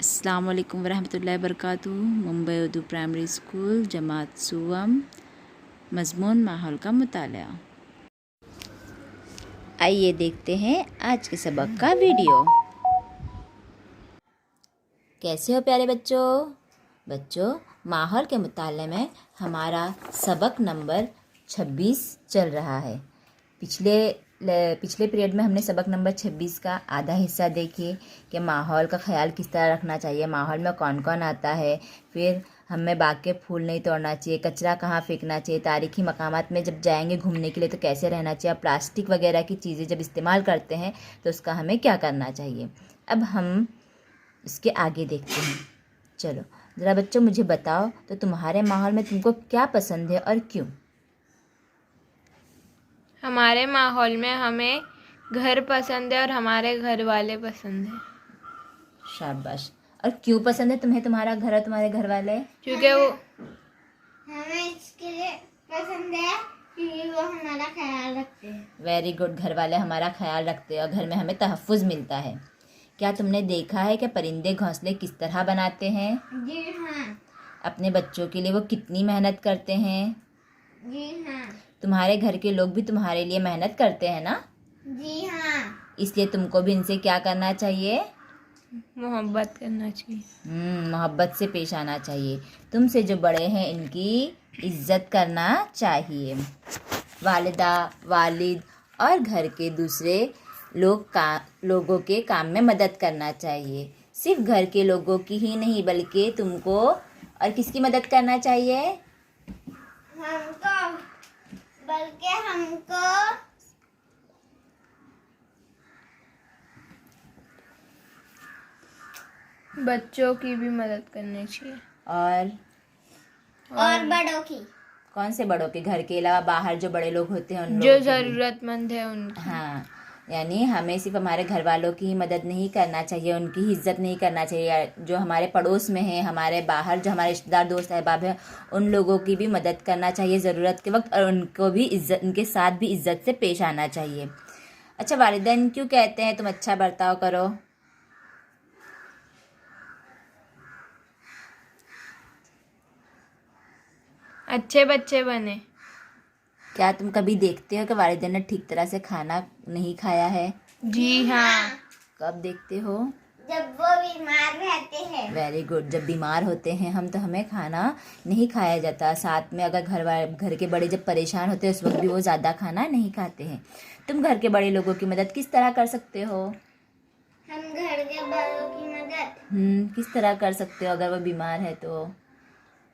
अस्सलाम वालेकुम वरहमतुल्लाहि वबरकातुहू। मुंबई उर्दू प्राइमरी स्कूल जमात सुवम। मज़मून माहौल का मुताला। आइए देखते हैं आज के सबक का वीडियो। कैसे हो प्यारे बच्चों, माहौल के मुताले में हमारा सबक नंबर 26 चल रहा है। पिछले पीरियड में हमने सबक नंबर 26 का आधा हिस्सा देखे कि माहौल का ख्याल किस तरह रखना चाहिए, माहौल में कौन कौन आता है, फिर हमें बाग के फूल नहीं तोड़ना चाहिए, कचरा कहाँ फेंकना चाहिए, तारीखी मकामात में जब जाएंगे घूमने के लिए तो कैसे रहना चाहिए, प्लास्टिक वगैरह की चीज़ें जब इस्तेमाल करते हैं तो उसका हमें क्या करना चाहिए। अब हम इसके आगे देखते हैं। चलो ज़रा बच्चों मुझे बताओ तो तुम्हारे माहौल में तुमको क्या पसंद है और क्यों। हमारे माहौल में हमें घर पसंद है और हमारे घर वाले पसंद हैं। शाबाश। और क्यों पसंद है तुम्हें तुम्हारा घर और तुम्हारे घर वाले? क्योंकि वो हमें इसके लिए पसंद है क्योंकि वो हमारा ख्याल रखते हैं। Very good. घर वाले हमारा ख्याल रखते हैं और घर में हमें तहफ़्फ़ुज़ मिलता है। क्या तुमने देखा है कि परिंदे घोंसले किस तरह बनाते हैं? जी हाँ। अपने बच्चों के लिए वो कितनी मेहनत करते हैं? जी हाँ। तुम्हारे घर के लोग भी तुम्हारे लिए मेहनत करते हैं ना? जी हाँ। इसलिए तुमको भी इनसे क्या करना चाहिए? मोहब्बत करना चाहिए। मोहब्बत से पेश आना चाहिए। तुमसे जो बड़े हैं इनकी इज्जत करना चाहिए। वालिदा, वालिद और घर के दूसरे लोगों के काम में मदद करना चाहिए। सिर्फ घर के लोगों की ही नहीं बल्कि तुमको और किसकी मदद करना चाहिए? हमको बच्चों की भी मदद करनी चाहिए और बड़ों की। कौन से बड़ों के? घर के अलावा बाहर जो बड़े लोग होते हैं उन जो लोगों की भी। ज़रूरतमंद है उनकी। हाँ, यानी हमें सिर्फ हमारे घर वालों की ही मदद नहीं करना चाहिए, उनकी ही इज्जत नहीं करना चाहिए। जो हमारे पड़ोस में हैं, हमारे बाहर जो हमारे रिश्तेदार दोस्त अहबाब हैं, उन लोगों की भी मदद करना चाहिए ज़रूरत के वक्त, और उनको भी इज्जत, उनके साथ भी इज्जत से पेश आना चाहिए। अच्छा, वालिदैन क्यों कहते हैं तुम अच्छा बर्ताव करो? अच्छे बच्चे बने। क्या तुम कभी देखते हो कि वालिदैन ने ठीक तरह से खाना नहीं खाया है? जी हाँ। कब देखते हो? जब वो बीमार रहते हैं। Very good. जब बीमार होते हैं हम तो हमें खाना नहीं खाया जाता। साथ में अगर घर के बड़े जब परेशान होते हैं उस वक्त भी वो ज़्यादा खाना नहीं खाते हैं। तुम घर के बड़े लोगों की मदद किस तरह कर सकते हो? हम घर के बड़ों की मदद किस तरह कर सकते हो अगर वो बीमार है तो?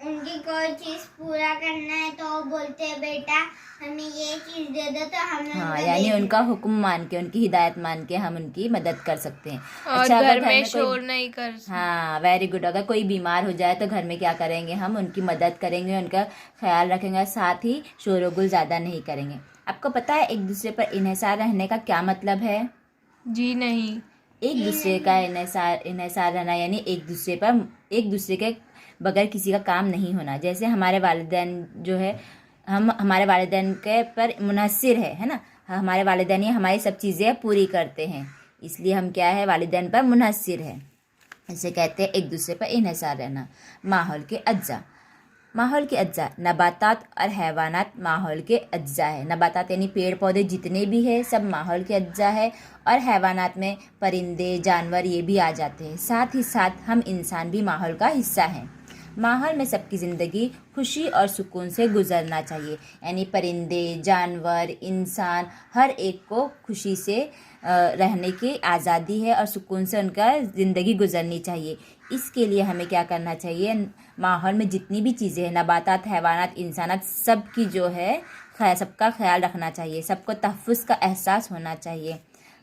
उनकी कोई चीज पूरा करना है तो वो बोलते हैं बेटा हमें ये चीज दे दो तो हम हाँ, यानी उनका हुक्म मान के, उनकी हिदायत मान के हम उनकी मदद कर सकते हैं। और अच्छा, अगर घर में कोई शोर नहीं कर। हाँ, वेरी गुड। अगर कोई बीमार हो जाए तो घर में क्या करेंगे? हम उनकी मदद करेंगे, उनका ख्याल रखेंगे, साथ ही शोरगुल ज़्यादा नहीं करेंगे। आपको पता है एक दूसरे पर इन्हिसार रहने का क्या मतलब है? जी नहीं। एक दूसरे का इन्हिसार रहना यानी एक दूसरे के बगैर किसी का काम नहीं होना। जैसे हमारे वालिदैन जो है, हम हमारे वालिदैन के पर मुनहसिर है ना। हमारे वालिदैन ही हमारी सब चीज़ें पूरी करते हैं, इसलिए हम क्या है, वालिदैन पर मुनहसिर है। इसे कहते हैं एक दूसरे पर इन्हिसार रहना। माहौल के अज्जा नबातात और हैवानात माहौल के अज्जा है। नबातात यानी पेड़ पौधे जितने भी हैं सब माहौल के अज्जा है, और हैवानात में परिंदे जानवर ये भी आ जाते हैं। साथ ही साथ हम इंसान भी माहौल का हिस्सा हैं। माहौल में सबकी ज़िंदगी खुशी और सुकून से गुजरना चाहिए, यानी परिंदे जानवर इंसान हर एक को खुशी से रहने की आज़ादी है और सुकून से उनका ज़िंदगी गुजरनी चाहिए। इसके लिए हमें क्या करना चाहिए? माहौल में जितनी भी चीज़ें हैं, नबातात हैवानात इंसानात, सब की जो है सबका ख्याल रखना चाहिए, सबको तहफ़्फ़ुज़ का एहसास होना चाहिए।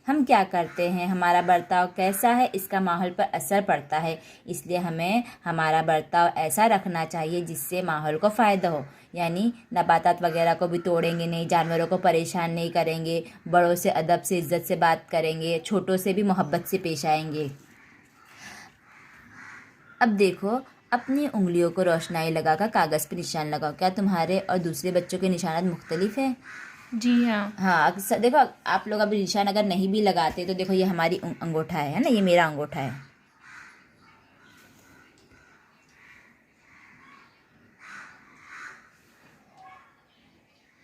हम क्या करते हैं, हमारा बर्ताव कैसा है, इसका माहौल पर असर पड़ता है। इसलिए हमें हमारा बर्ताव ऐसा रखना चाहिए जिससे माहौल को फ़ायदा हो, यानी नबातात वगैरह को भी तोड़ेंगे नहीं, जानवरों को परेशान नहीं करेंगे, बड़ों से अदब से इज़्ज़त से बात करेंगे, छोटों से भी मोहब्बत से पेश आएंगे। अब देखो, अपनी उंगलियों को रोशनाई लगाकर कागज़ पर निशान लगाओ। क्या तुम्हारे और दूसरे बच्चों के निशानात मुख्तलिफ हैं? जी हाँ। हाँ, देखो आप लोग अभी निशान अगर नहीं भी लगाते तो देखो ये हमारी अंगूठा है ना, ये मेरा अंगूठा है।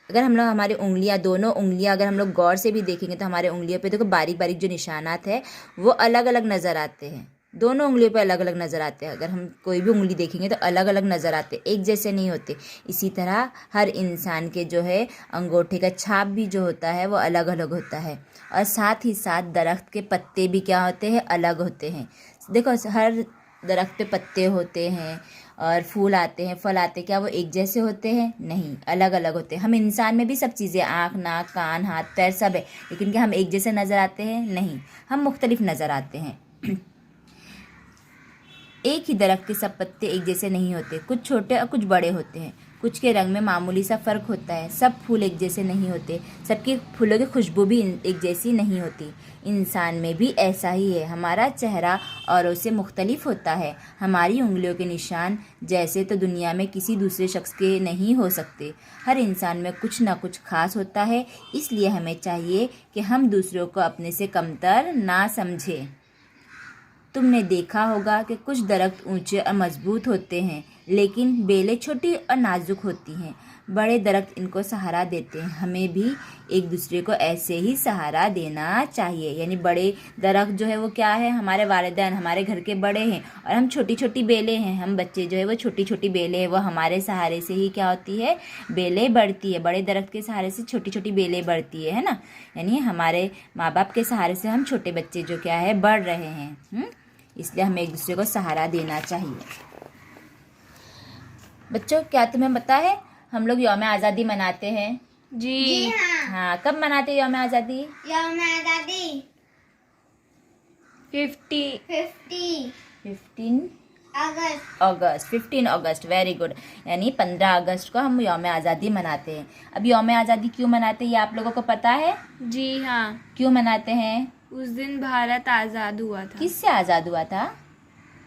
अगर हम लोग हमारी उंगलियां, दोनों उंगलियां अगर हम लोग गौर से भी देखेंगे तो हमारे उंगलियों पे देखो बारीक बारीक जो निशानात है वो अलग अलग नज़र आते हैं। दोनों उंगलियों पे अलग अलग नज़र आते हैं। अगर हम कोई भी उंगली देखेंगे तो अलग अलग नज़र आते हैं, एक जैसे नहीं होते। इसी तरह हर इंसान के जो है अंगूठे का छाप भी जो होता है वो अलग अलग होता है। और साथ ही साथ दरख्त के पत्ते भी क्या होते हैं, अलग होते हैं। देखो हर दरख्त पे पत्ते होते हैं और फूल आते हैं, फल आते हैं, क्या वो एक जैसे होते हैं? नहीं, अलग अलग होते हैं। हम इंसान में भी सब चीज़ें, आँख, नाक, कान, हाथ, पैर सब है, लेकिन क्या हम एक जैसे नज़र आते हैं? नहीं, हम मुख्तलिफ नज़र आते हैं। एक ही दरख्त के सब पत्ते एक जैसे नहीं होते, कुछ छोटे और कुछ बड़े होते हैं, कुछ के रंग में मामूली सा फ़र्क होता है। सब फूल एक जैसे नहीं होते, सबके फूलों की खुशबू भी एक जैसी नहीं होती। इंसान में भी ऐसा ही है, हमारा चेहरा औरों से मुख्तलिफ होता है। हमारी उंगलियों के निशान जैसे तो दुनिया में किसी दूसरे शख्स के नहीं हो सकते। हर इंसान में कुछ ना कुछ खास होता है, इसलिए हमें चाहिए कि हम दूसरों को अपने से कमतर ना समझें। तुमने देखा होगा कि कुछ दरख्त ऊंचे और मजबूत होते हैं, लेकिन बेलें छोटी और नाजुक होती हैं। बड़े दरख्त इनको सहारा देते हैं। हमें भी एक दूसरे को ऐसे ही सहारा देना चाहिए। यानी बड़े दरख्त जो है वो क्या है, हमारे वालिदैन, हमारे घर के बड़े हैं, और हम छोटी छोटी बेलें हैं। हम बच्चे जो है वो छोटी छोटी बेलें हैं, वो हमारे सहारे से ही क्या होती है, बेलें बढ़ती है। बड़े दरख्त के सहारे से छोटी छोटी बेलें बढ़ती है ना। यानी हमारे माँ बाप के सहारे से हम छोटे बच्चे जो क्या है बढ़ रहे हैं। इसलिए हमें एक दूसरे को सहारा देना चाहिए। बच्चों, क्या तुम्हें पता है हम लोग यौम आज़ादी मनाते हैं? जी हाँ, कब मनाते हैं यौम आज़ादी? यौम आज़ादी 15 अगस्त। अगस्त 15 अगस्त, वेरी गुड। यानी 15 अगस्त को हम यौम आज़ादी मनाते हैं। अब यौम आज़ादी क्यों मनाते हैं ये आप लोगों को पता है? जी हाँ, क्यों मनाते हैं? उस दिन भारत आज़ाद हुआ था। किससे आज़ाद हुआ था?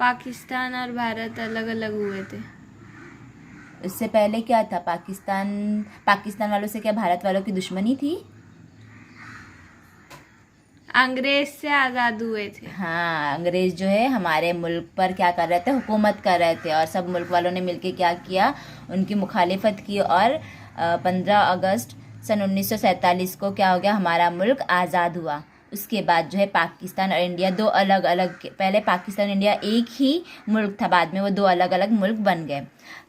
पाकिस्तान और भारत अलग अलग हुए थे। उससे पहले क्या था? पाकिस्तान वालों से क्या भारत वालों की दुश्मनी थी? अंग्रेज से आज़ाद हुए थे। हाँ, अंग्रेज जो है हमारे मुल्क पर क्या कर रहे थे, हुकूमत कर रहे थे, और सब मुल्क वालों ने मिलके क्या किया, उनकी मुखालिफत की। और 15 अगस्त सन 1947 को क्या हो गया, हमारा मुल्क आज़ाद हुआ। उसके बाद जो है पाकिस्तान और इंडिया दो अलग अलग, पहले पाकिस्तान इंडिया एक ही मुल्क था, बाद में वो दो अलग अलग मुल्क बन गए।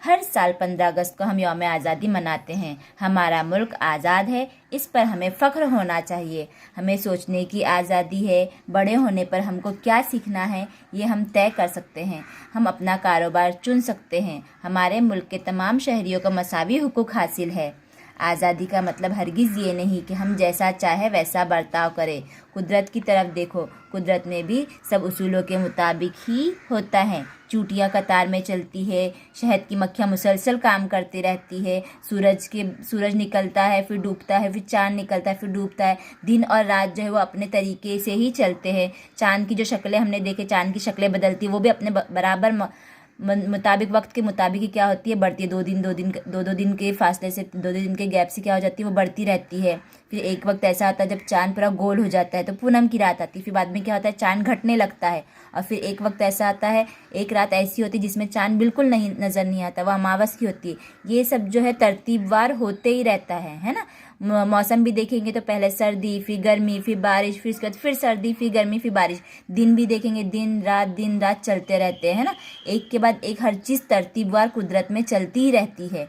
हर साल 15 अगस्त को हम यौम आज़ादी मनाते हैं। हमारा मुल्क आज़ाद है, इस पर हमें फ़ख्र होना चाहिए। हमें सोचने की आज़ादी है, बड़े होने पर हमको क्या सीखना है ये हम तय कर सकते हैं। हम अपना कारोबार चुन सकते हैं। हमारे मुल्क के तमाम शहरियों को मसावी हुकूक हासिल है। आज़ादी का मतलब हरगिज़ ये नहीं कि हम जैसा चाहे वैसा बर्ताव करें। कुदरत की तरफ देखो, कुदरत में भी सब उसूलों के मुताबिक ही होता है। चूटियाँ कतार में चलती है, शहद की मक्खियाँ मुसलसल काम करती रहती है, सूरज निकलता है फिर डूबता है, फिर चाँद निकलता है फिर डूबता है। दिन और रात जो है वो अपने तरीके से ही चलते हैं। चाँद की जो शक्लें हमने देखे, चाँद की शक्लें बदलती है, वो भी अपने बराबर मुताबिक, वक्त के मुताबिक ही क्या होती है, बढ़ती है। दो दो दिन के फासले से, दो दिन के गैप से क्या हो जाती है, वो बढ़ती रहती है। फिर एक वक्त ऐसा आता है जब चांद पूरा गोल हो जाता है तो पूनम की रात आती है। फिर बाद में क्या होता है, चांद घटने लगता है। और फिर एक वक्त ऐसा आता है, एक रात ऐसी होती है जिसमें चांद बिल्कुल नहीं नज़र नहीं आता, वह अमावस की होती है। ये सब जो है तरतीबवार होते ही रहता है ना। मौसम भी देखेंगे तो पहले सर्दी, फिर गर्मी, फिर बारिश, फिर इसके बाद फिर सर्दी, फिर गर्मी, फिर बारिश। दिन भी देखेंगे, दिन रात चलते रहते हैं ना। एक के बाद एक हर चीज़ तरतीबवार कुदरत में चलती ही रहती है।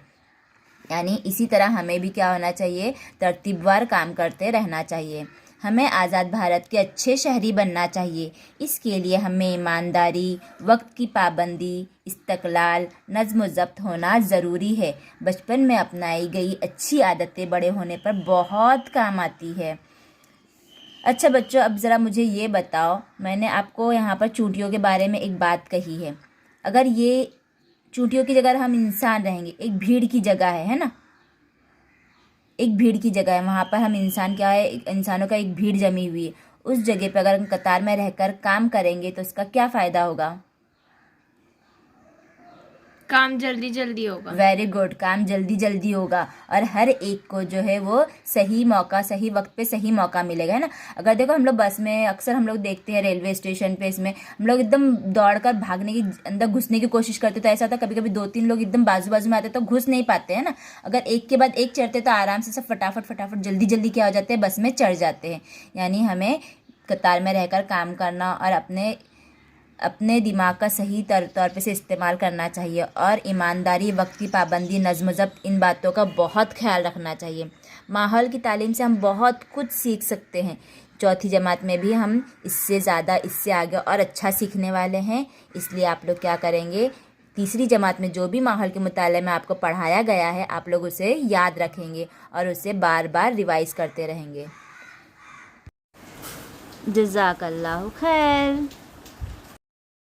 यानी इसी तरह हमें भी क्या होना चाहिए, तरतीबवार काम करते रहना चाहिए। हमें आज़ाद भारत के अच्छे शहरी बनना चाहिए। इसके लिए हमें ईमानदारी, वक्त की पाबंदी, इस्तक़लाल, नज़्म व ज़ब्त होना ज़रूरी है। बचपन में अपनाई गई अच्छी आदतें बड़े होने पर बहुत काम आती है। अच्छा बच्चों, अब ज़रा मुझे ये बताओ, मैंने आपको यहाँ पर चूंटियों के बारे में एक बात कही है। अगर ये चूंटियों की जगह हम इंसान रहेंगे, एक भीड़ की जगह है ना, एक भीड़ की जगह है, वहाँ पर हम इंसान क्या है, इंसानों का एक भीड़ जमी हुई है। उस जगह पर अगर हम कतार में रहकर काम करेंगे तो उसका क्या फ़ायदा होगा? काम जल्दी जल्दी होगा। वेरी गुड, काम जल्दी जल्दी होगा और हर एक को जो है वो सही मौका, सही वक्त पे सही मौका मिलेगा, है ना। अगर देखो हम लोग बस में अक्सर हम लोग देखते हैं रेलवे स्टेशन पे, इसमें हम लोग एकदम दौड़कर भागने की, अंदर घुसने की कोशिश करते, तो ऐसा होता है कभी कभी 2-3 लोग एकदम बाजू बाजू में आते तो घुस नहीं पाते, है ना। अगर एक के बाद एक चढ़ते तो आराम से सब फटाफट फटाफट जल्दी जल्दी क्या हो जाते हैं, बस में चढ़ जाते हैं। यानी हमें कतार में रहकर काम करना और अपने दिमाग का सही तौर पे से इस्तेमाल करना चाहिए और ईमानदारी, वक्त की पाबंदी, नज़्म ज़ब्त, इन बातों का बहुत ख्याल रखना चाहिए। माहौल की तालीम से हम बहुत कुछ सीख सकते हैं। चौथी जमात में भी हम इससे ज़्यादा, इससे आगे और अच्छा सीखने वाले हैं। इसलिए आप लोग क्या करेंगे, तीसरी जमात में जो भी माहौल के मुताले में आपको पढ़ाया गया है, आप लोग उसे याद रखेंगे और उसे बार बार रिवाइज़ करते रहेंगे। जज़ाकल्लाहु खैर।